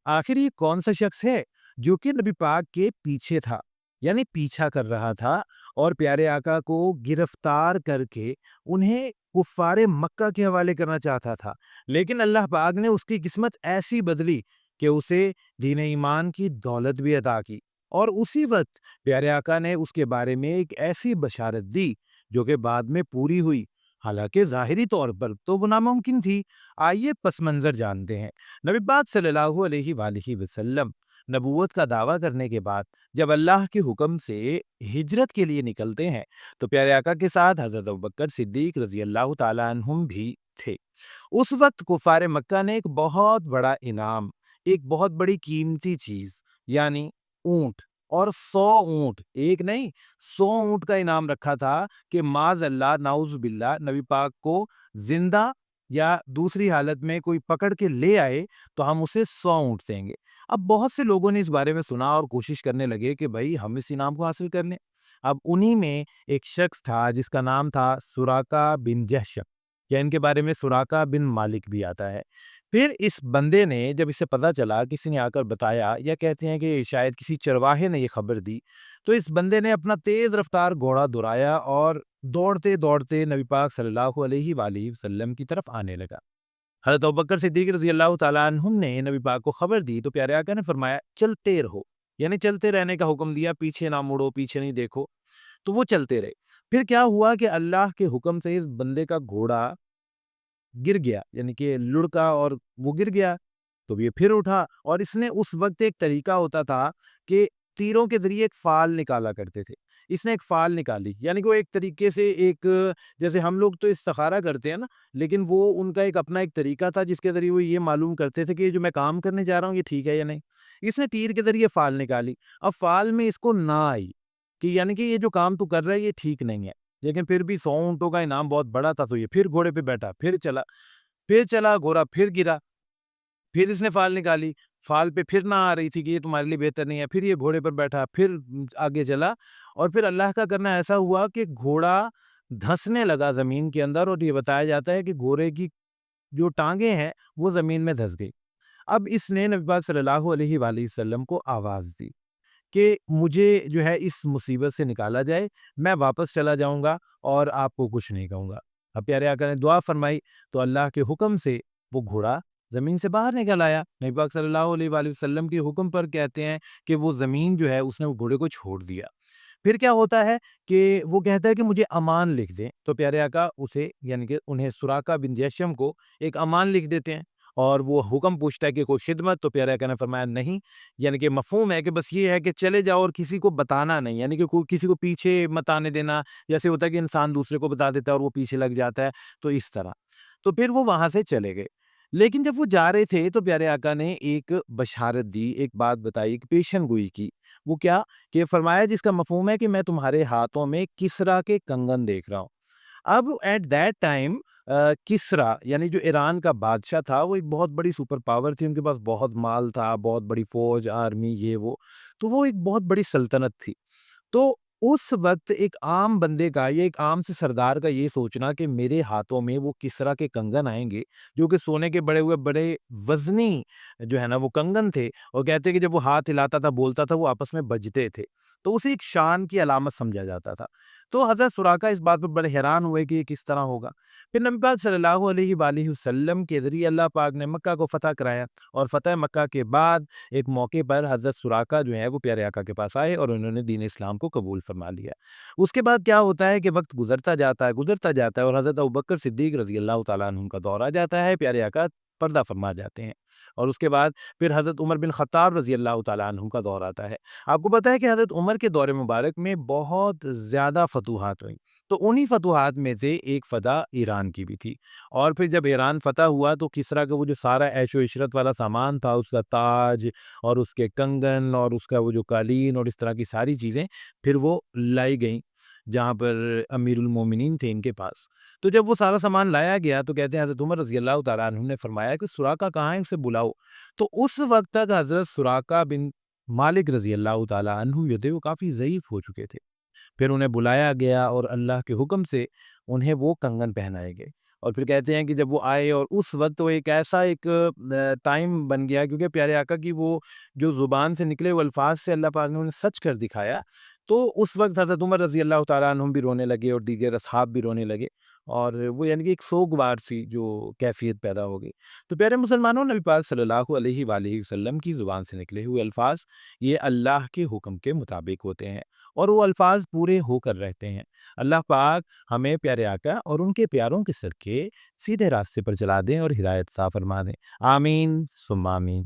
आखिर ये कौन सा शख्स है जो कि नबी पाक के पीछे था, यानी पीछा कर रहा था और प्यारे आका को गिरफ्तार करके उन्हें कुफ़ारे मक्का के हवाले करना चाहता था। लेकिन अल्लाह पाक ने उसकी किस्मत ऐसी बदली कि उसे दीन ईमान की दौलत भी अता की और उसी वक़्त प्यारे आका ने उसके बारे में एक ऐसी बशारत दी जो कि बाद में पूरी हुई। हालाँकि ज़ाहिरी तौर पर तो वो नामुमकिन थी। आइए पस मंज़र जानते हैं। नबी पाक सल्लल्लाहु अलैहि वालैहि वसल्लम नबूवत का दावा करने के बाद जब अल्लाह के हुक्म से हिजरत के लिए निकलते हैं, तो प्यारे आका के साथ हज़रत अबू बकर सिद्दीक रज़ी अल्लाह ताला अन्हुम भी थे। उस वक़्त कुफ़ारे मक्का ने एक बहुत बड़ा इनाम, एक बहुत बड़ी कीमती चीज़ यानी ऊँट और 100 ऊँट, एक नहीं 100 ऊँट का इनाम रखा था कि माज़अल्लाह नाउज़ बिल्लाह नबी पाक को ज़िंदा या दूसरी हालत में कोई पकड़ के ले आए तो हम उसे 100 ऊँट देंगे। अब बहुत से लोगों ने इस बारे में सुना और कोशिश करने लगे कि भई हम इस इनाम को हासिल कर लें। अब उन्हीं में एक शख्स था जिसका नाम था सुराका बिन जहशम, या इनके बारे में सुराका बिन मालिक भी आता है। फिर इस बंदे ने जब इसे पता चला, किसी ने आकर बताया या कहते हैं कि शायद किसी चरवाहे ने ये खबर दी, तो इस बंदे ने अपना तेज़ रफ्तार घोड़ा दौड़ाया और दौड़ते-दौड़ते नबी पाक सल्लल्लाहु अलैहि वालैहि वसल्लम की तरफ आने लगा। हज़रत अबू बकर सिद्दीक़ रज़ी अल्लाह तआला अन्हुम ने नबी पाक को खबर दी तो प्यारे आका ने फरमाया चलते रहो, यानी चलते रहने का हुक्म दिया, पीछे ना मुड़ो, पीछे नहीं देखो। तो वो चलते रहे। फिर क्या हुआ कि अल्लाह के हुक्म से इस बंदे का घोड़ा गिर गया, यानी कि लुढ़का और वो गिर गया। तो ये फिर उठा और इसने उस वक़्त एक तरीका होता था कि तीरों के ज़रिए एक फ़ाल निकाला करते थे। इसने एक फ़ाल निकाली, यानी कि वो एक तरीके से एक, जैसे हम लोग तो इस्तिखारा करते हैं ना, लेकिन वो उनका एक अपना एक तरीका था जिसके ज़रिए वो ये मालूम करते थे कि ये जो मैं काम करने जा रहा हूँ ये ठीक है या नहीं। इसने तीर के ज़रिए फ़ाल निकाली। अब फ़ाल में इसको ना आई कि यानी कि ये जो काम तू कर रहा है ये ठीक नहीं है। लेकिन फिर भी 100 ऊँटों का इनाम बहुत बड़ा था, तो ये फिर घोड़े पे बैठा, फिर चला, घोड़ा फिर गिरा। फिर इसने फ़ाल निकाली, फ़ाल पे फिर ना आ रही थी कि ये तुम्हारे लिए बेहतर नहीं है, फिर ये घोड़े पर बैठा, फिर आगे चला और फिर अल्लाह का करना ऐसा हुआ कि घोड़ा धँसने लगा ज़मीन के अंदर और ये बताया जाता है कि घोड़े की जो टाँगें हैं, वो ज़मीन में धँस गई। अब इसने नबी पाक सल्लल्लाहु अलैहि वसल्लम को आवाज़ दी कि मुझे जो है इस मुसीबत से निकाला जाए, मैं वापस चला जाऊँगा और आपको कुछ नहीं कहूँगा। अब प्यारे आका ने दुआ फ़रमाई, तो अल्लाह के हुक्म से वो घोड़ा ज़मीन से बाहर निकल आया। नबी पाक सल्लल्लाहु अलैहि वसल्लम के हुक्म पर कहते हैं कि वो ज़मीन जो है उसने वो घोड़े को छोड़ दिया। फिर क्या होता है कि वो कहता है कि मुझे अमान लिख दें, तो प्यारे आका उसे यानी कि उन्हें सुराका बिन जैशम को एक अमान लिख देते हैं और वो हुक्म पूछता है कि कोई खिदमत, तो प्यारे आका ने फरमाया नहीं, यानी कि मफ़हूम है कि बस ये है कि चले जाओ और किसी को बताना नहीं, यानी कि कोई किसी को पीछे मत आने देना। जैसे होता है कि इंसान दूसरे को बता देता है और वो पीछे लग जाता है, तो इस तरह। तो फिर वो वहाँ से चले गए। लेकिन जब वो जा रहे थे तो प्यारे आका ने एक बशारत दी, एक बात बताई, एक पेशन गोई की। वो क्या? कि फरमाया जिसका मफ़हूम है कि मैं तुम्हारे हाथों में किस्रा के कंगन देख रहा हूँ। अब एट दैट टाइम किस्रा यानी जो ईरान का बादशाह था, वो एक बहुत बड़ी सुपर पावर थी, उनके पास बहुत माल था, बहुत बड़ी फ़ौज, आर्मी, ये वो। तो वो एक बहुत बड़ी सल्तनत थी। तो उस वक़्त एक आम बंदे का या एक आम से सरदार का ये सोचना कि मेरे हाथों में वो किस्रा के कंगन आएँगे, जो कि सोने के बड़े हुए बड़े वज़नी जो है ना वो कंगन थे और कहते हैं कि जब वो हाथ हिलाता था, बोलता था, वो आपस में बजते थे। तो उसे एक शान की अलामत समझा जाता था। तो हज़रत सुराका इस बात पर बड़े हैरान हुए कि ये किस तरह होगा। फिर नबी पाक सल्लल्लाहु अलैहि वालैहि वसल्लम के ज़रिए अल्लाह पाक ने मक्का को फ़तह कराया और फ़तह मक्का के बाद एक मौके पर हज़रत सुराका जो है वो प्यारे आका के पास आए और उन्होंने दीन इस्लाम को कबूल फरमा लिया। उसके बाद क्या होता है कि वक़्त गुज़रता जाता है और हज़रत अबू बकर सिद्दीक़ रज़ी अल्लाह तआला अन्हु का दौर आ जाता है, प्यारे आका पर्दा फरमा जाते हैं। और उसके बाद फिर हज़रत उमर बिन ख़त्ताब रज़ी अल्लाह तआला अन्हु का दौर आता है। आपको पता है कि हज़रत उमर के दौर मुबारक में बहुत ज़्यादा फ़तूहात हुईं। तो उन्हीं फ़तूहात में से एक फ़तह ईरान की भी थी। और फिर जब ईरान फ़तह हुआ तो किस्रा का वो जो सारा ऐशो-इशरत वाला सामान था, उसका ताज और उसके कंगन और उसका वो जो कालीन और इस तरह की सारी चीज़ें फिर वो लाई गईं, जहाँ पर अमीरुल मोमिनीन थे इनके पास। तो जब वो सारा सामान लाया गया तो कहते हैं हज़रत उमर रज़ी अल्लाह तआला अन्हु ने फरमाया कि सुराका कहाँ है? उसे बुलाओ। तो उस वक़्त तक हज़रत सुराका बिन मालिक रज़ी अल्लाह तआला अन्हु जो थे वो काफ़ी ज़ईफ़ हो चुके थे। फिर उन्हें बुलाया गया और अल्लाह के हुक्म से उन्हें वो कंगन पहनाए गए اور پھر کہتے ہیں کہ جب وہ آئے اور اس وقت وہ ایک ایسا ایک ٹائم بن گیا، کیونکہ پیارے آقا کی وہ جو زبان سے نکلے وہ الفاظ سے اللہ پاک نے انہیں سچ کر دکھایا، تو اس وقت حضرت عمر رضی اللہ تعالیٰ عنہم بھی رونے لگے اور دیگر اصحاب بھی رونے لگے، اور وہ یعنی کہ ایک سوگوار سی جو کیفیت پیدا ہو گئی۔ تو پیارے مسلمانوں، نبی پاک صلی اللہ علیہ وآلہ وسلم کی زبان سے نکلے ہوئے الفاظ یہ اللہ کے حکم کے مطابق ہوتے ہیں، اور وہ الفاظ پورے ہو کر رہتے ہیں۔ اللہ پاک ہمیں پیارے آقا اور ان کے پیاروں کے صدقے سیدھے راستے پر چلا دیں اور ہدایت عطا فرما دیں۔ آمین ثم آمین۔